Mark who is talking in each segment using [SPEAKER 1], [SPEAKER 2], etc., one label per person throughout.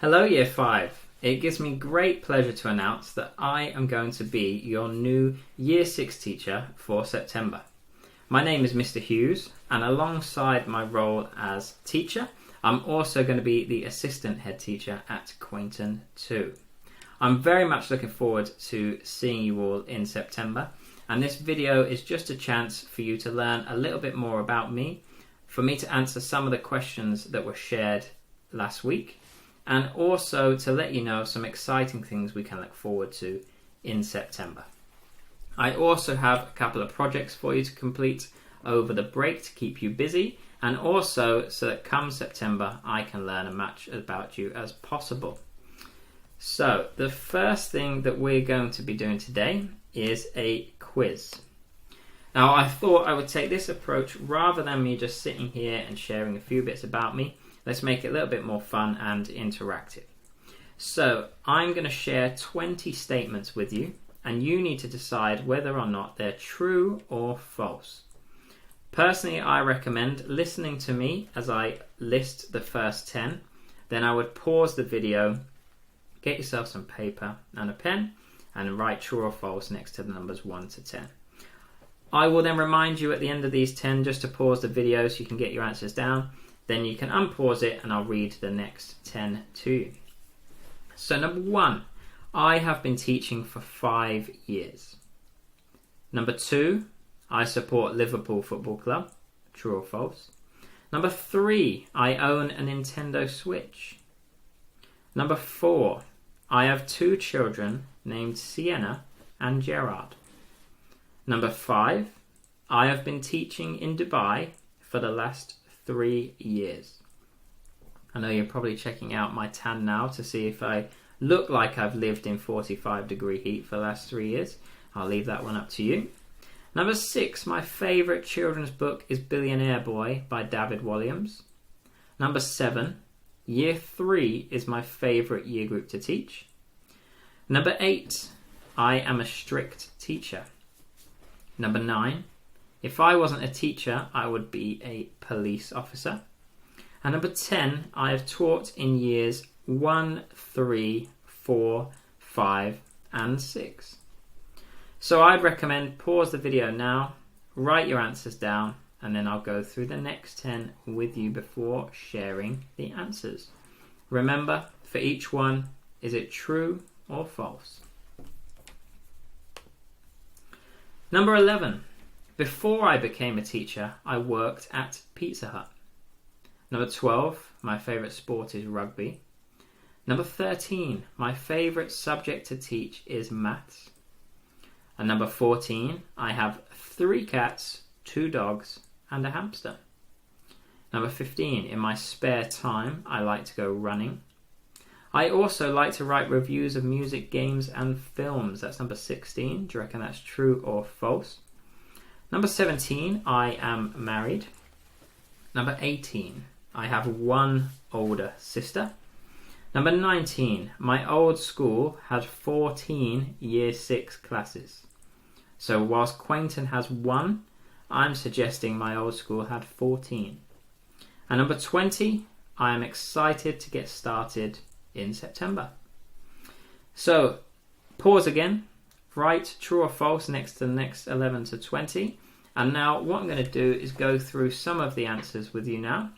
[SPEAKER 1] Hello Year 5. It gives me great pleasure to announce that I am going to be your new Year 6 teacher for September. My name is Mr. Hughes, and alongside my role as teacher, I'm also going to be the assistant head teacher at Quainton 2. I'm very much looking forward to seeing you all in September, and this video is just a chance for you to learn a little bit more about me, for me to answer some of the questions that were shared last week, and also to let you know some exciting things we can look forward to in September. I also have a couple of projects for you to complete over the break to keep you busy, and also so that come September I can learn as much about you as possible. So the first thing that we're going to be doing today is a quiz. Now I thought I would take this approach rather than me just sitting here and sharing a few bits about me. Let's make it a little bit more fun and interactive. So I'm going to share 20 statements with you, and you need to decide whether or not they're true or false. Personally, I recommend listening to me as I list the first 10. Then I would pause the video, get yourself some paper and a pen, and write true or false next to the numbers 1 to 10. I will then remind you at the end of these 10 just to pause the video so you can get your answers down. Then you can unpause it and I'll read the next 10 to you. So number 1, I have been teaching for 5 years. Number 2, I support Liverpool Football Club. True or false? Number 3, I own a Nintendo Switch. Number 4, I have 2 children named Sienna and Gerard. Number 5, I have been teaching in Dubai for the last 3 years. I know you're probably checking out my tan now to see if I look like I've lived in 45-degree heat for the last 3 years. I'll leave that one up to you. Number 6, my favourite children's book is Billionaire Boy by David Walliams. Number 7, Year 3 is my favourite year group to teach. Number 8, I am a strict teacher. Number 9, if I wasn't a teacher, I would be a police officer. And number 10, I have taught in years 1, 3, 4, 5, and 6. So I'd recommend pause the video now, write your answers down, and then I'll go through the next 10 with you before sharing the answers. Remember, for each one, is it true or false? Number 11. Before I became a teacher, I worked at Pizza Hut. Number 12, my favourite sport is rugby. Number 13, my favourite subject to teach is maths. And number 14, I have 3 cats, 2 dogs, and a hamster. Number 15, in my spare time, I like to go running. I also like to write reviews of music, games, and films. That's number 16. Do you reckon that's true or false? Number 17, I am married. Number 18, I have 1 older sister. Number 19, my old school had 14 Year 6 classes. So whilst Quainton has 1, I'm suggesting my old school had 14. And number 20, I am excited to get started in September. So pause again. Write true or false next to the next 11 to 20. And now what I'm going to do is go through some of the answers with you now.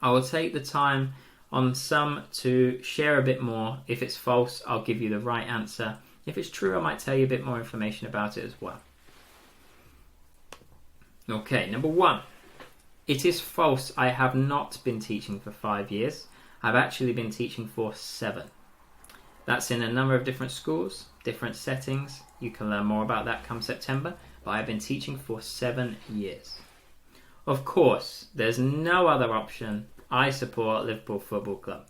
[SPEAKER 1] I will take the time on some to share a bit more. If it's false, I'll give you the right answer. If it's true, I might tell you a bit more information about it as well. Okay, number 1. It is false. I have not been teaching for 5 years. I've actually been teaching for 7. That's in a number of different schools, different settings. You can learn more about that come September, but I've been teaching for 7 years. Of course, there's no other option. I support Liverpool Football Club.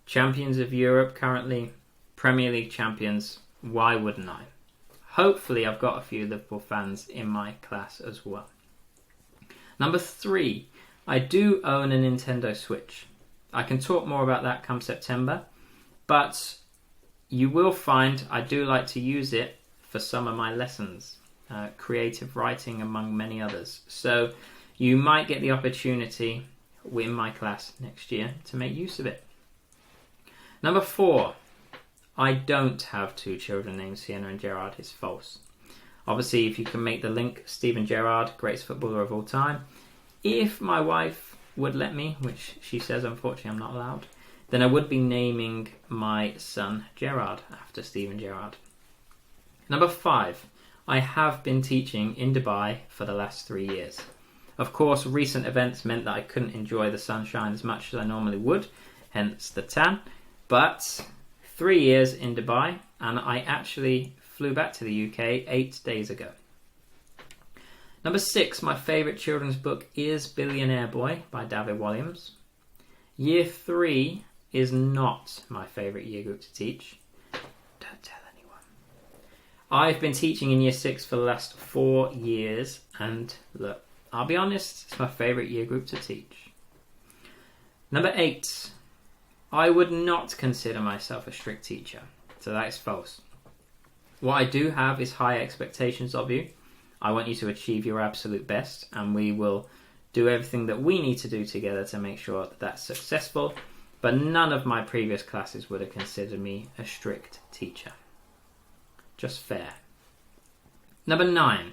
[SPEAKER 1] Champions of Europe currently, Premier League champions, why wouldn't I? Hopefully I've got a few Liverpool fans in my class as well. Number 3, I do own a Nintendo Switch. I can talk more about that come September, but you will find I do like to use it for some of my lessons, creative writing among many others. So you might get the opportunity in my class next year to make use of it. Number 4, I don't have 2 children named Sienna and Gerard is false. Obviously, if you can make the link, Steven Gerrard, greatest footballer of all time. If my wife would let me, which she says unfortunately I'm not allowed, then I would be naming my son Gerard after Steven Gerrard. Number 5, I have been teaching in Dubai for the last 3 years. Of course, recent events meant that I couldn't enjoy the sunshine as much as I normally would, hence the tan. But 3 years in Dubai, and I actually flew back to the UK 8 days ago. Number 6, my favourite children's book is Billionaire Boy by David Walliams. Year 3 is not my favourite year group to teach. Don't tell anyone. I've been teaching in Year 6 for the last 4 years, and look, I'll be honest, it's my favourite year group to teach. Number 8, I would not consider myself a strict teacher, so that is false. What I do have is high expectations of you. I want you to achieve your absolute best, and we will do everything that we need to do together to make sure that that's successful, but none of my previous classes would have considered me a strict teacher. Just fair. Number 9,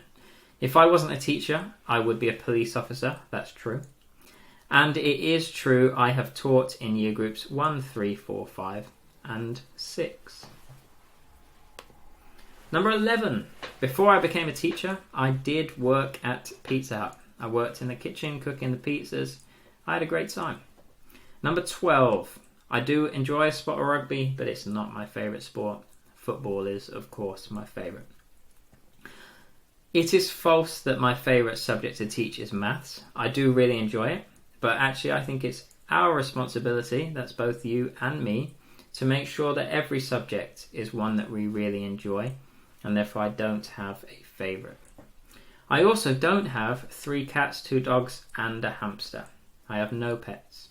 [SPEAKER 1] if I wasn't a teacher, I would be a police officer. That's true. And it is true I have taught in year groups 1, 3, 4, 5 and 6. Number 11, before I became a teacher, I did work at Pizza Hut. I worked in the kitchen, cooking the pizzas. I had a great time. Number 12, I do enjoy a sport of rugby, but it's not my favourite sport. Football is, of course, my favourite. It is false that my favourite subject to teach is maths. I do really enjoy it, but actually I think it's our responsibility, that's both you and me, to make sure that every subject is one that we really enjoy, and therefore I don't have a favourite. I also don't have 3 cats, 2 dogs and a hamster. I have no pets.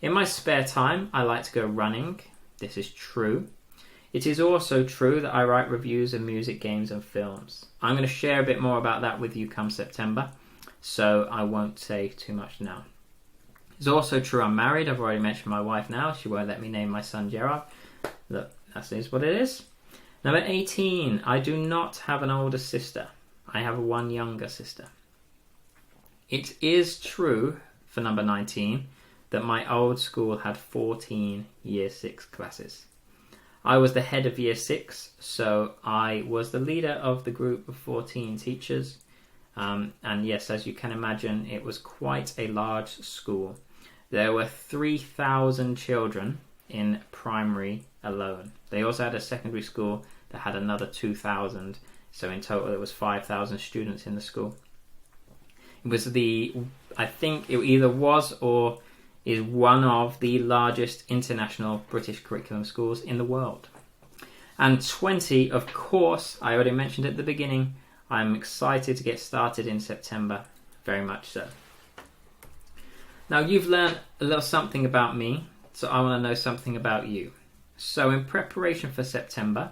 [SPEAKER 1] In my spare time, I like to go running. This is true. It is also true that I write reviews of music, games and films. I'm going to share a bit more about that with you come September, so I won't say too much now. It's also true I'm married. I've already mentioned my wife now. She won't let me name my son Gerard. Look, that is what it is. Number 18, I do not have an older sister. I have one younger sister. It is true, for number 19, that my old school had 14 Year 6 classes. I was the head of Year 6, so I was the leader of the group of 14 teachers. And yes, as you can imagine, it was quite a large school. There were 3,000 children in primary alone. They also had a secondary school that had another 2,000. So in total, there was 5,000 students in the school. It was I think it either was or is one of the largest international British curriculum schools in the world. And 20, of course, I already mentioned at the beginning, I'm excited to get started in September, very much so. Now you've learned a little something about me, so I want to know something about you. So in preparation for September,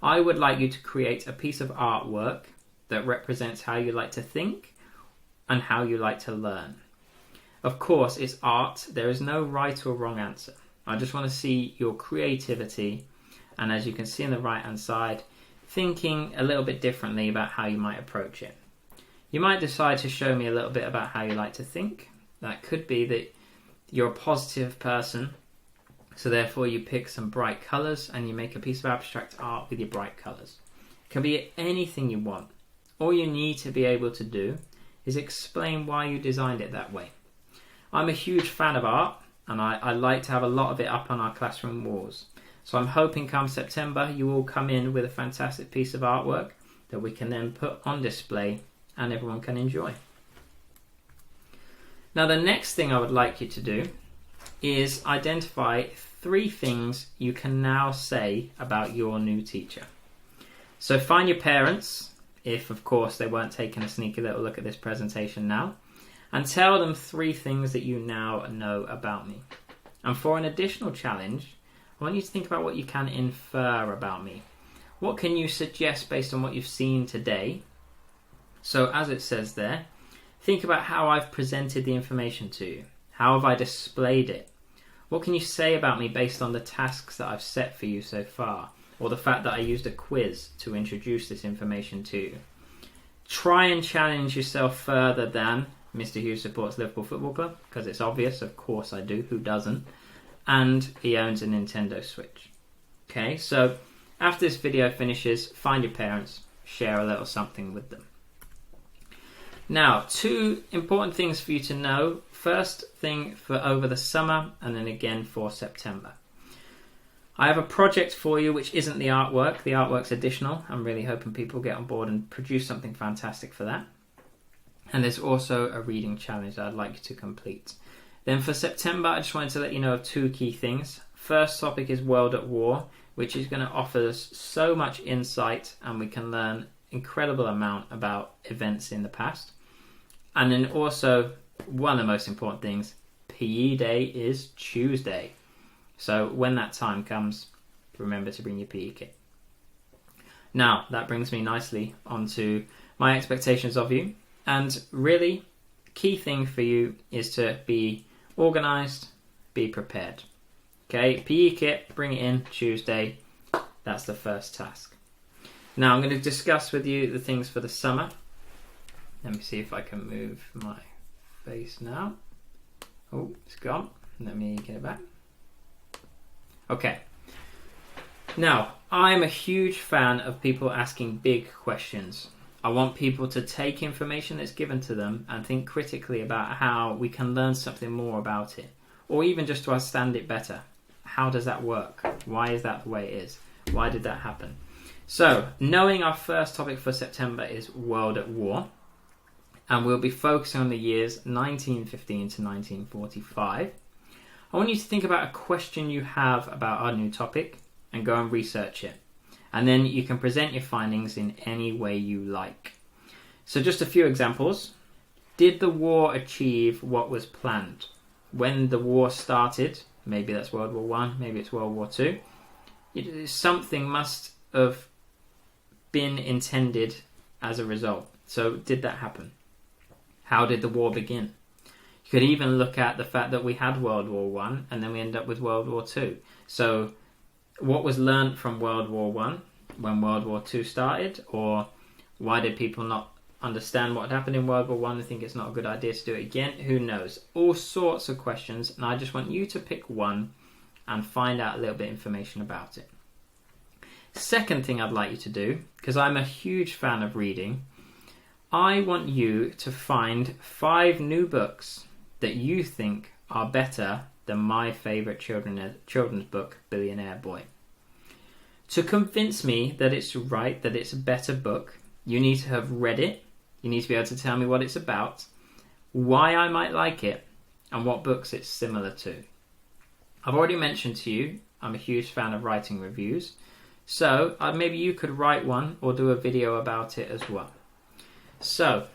[SPEAKER 1] I would like you to create a piece of artwork that represents how you like to think and how you like to learn. Of course, it's art. There is no right or wrong answer. I just want to see your creativity, and as you can see on the right-hand side, thinking a little bit differently about how you might approach it. You might decide to show me a little bit about how you like to think. That could be that you're a positive person, so therefore you pick some bright colours and you make a piece of abstract art with your bright colours. It can be anything you want. All you need to be able to do is explain why you designed it that way. I'm a huge fan of art, and I like to have a lot of it up on our classroom walls. So I'm hoping come September you all come in with a fantastic piece of artwork that we can then put on display and everyone can enjoy. Now the next thing I would like you to do is identify 3 things you can now say about your new teacher. So find your parents, if of course they weren't taking a sneaky little look at this presentation now, and tell them 3 things that you now know about me. And for an additional challenge, I want you to think about what you can infer about me. What can you suggest based on what you've seen today? So as it says there, think about how I've presented the information to you. How have I displayed it? What can you say about me based on the tasks that I've set for you so far, or the fact that I used a quiz to introduce this information to you? Try and challenge yourself further than Mr. Hughes supports Liverpool Football Club, because it's obvious, of course I do, who doesn't? And he owns a Nintendo Switch. Okay, so after this video finishes, find your parents, share a little something with them. Now, 2 important things for you to know. First thing for over the summer, and then again for September. I have a project for you which isn't the artwork. The artwork's additional. I'm really hoping people get on board and produce something fantastic for that. And there's also a reading challenge that I'd like you to complete. Then for September, I just wanted to let you know of 2 key things. First topic is World at War, which is going to offer us so much insight, and we can learn incredible amount about events in the past. And then also, one of the most important things, PE Day is Tuesday. So when that time comes, remember to bring your PE kit. Now, that brings me nicely onto my expectations of you. And really, key thing for you is to be organised, be prepared. Okay, PE kit, bring it in Tuesday. That's the first task. Now I'm going to discuss with you the things for the summer. Let me see if I can move my face now. Oh, it's gone. Let me get it back. Okay. Now, I'm a huge fan of people asking big questions. I want people to take information that's given to them and think critically about how we can learn something more about it, or even just to understand it better. How does that work? Why is that the way it is? Why did that happen? So, knowing our first topic for September is World at War, and we'll be focusing on the years 1915 to 1945. I want you to think about a question you have about our new topic and go and research it. And then you can present your findings in any way you like. So just a few examples. Did the war achieve what was planned? When the war started, maybe that's World War I, maybe it's World War II, something must have been intended as a result. So did that happen? How did the war begin? You could even look at the fact that we had World War I and then we end up with World War II. So what was learnt from World War I when World War II started? Or why did people not understand what happened in World War I and think it's not a good idea to do it again? Who knows? All sorts of questions, and I just want you to pick one and find out a little bit of information about it. Second thing I'd like you to do, because I'm a huge fan of reading, I want you to find 5 new books that you think are better than my favourite children's book, Billionaire Boy. To convince me that it's right, that it's a better book, you need to have read it, you need to be able to tell me what it's about, why I might like it, and what books it's similar to. I've already mentioned to you, I'm a huge fan of writing reviews, so maybe you could write one or do a video about it as well. So,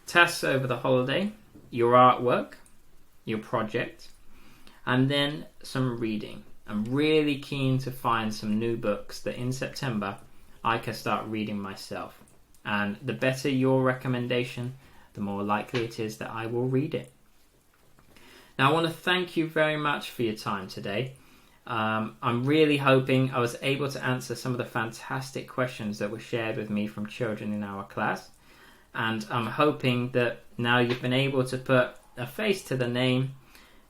[SPEAKER 1] tasks over the holiday, your artwork, your project, and then some reading. I'm really keen to find some new books that in September I can start reading myself. And the better your recommendation, the more likely it is that I will read it. Now I want to thank you very much for your time today. I'm really hoping I was able to answer some of the fantastic questions that were shared with me from children in our class. And I'm hoping that now you've been able to put a face to the name,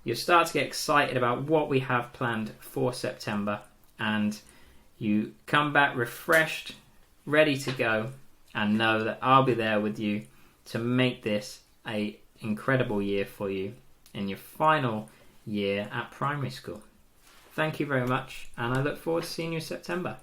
[SPEAKER 1] you'll start to get excited about what we have planned for September, and you come back refreshed, ready to go, and know that I'll be there with you to make this an incredible year for you in your final year at primary school. Thank you very much, and I look forward to seeing you in September.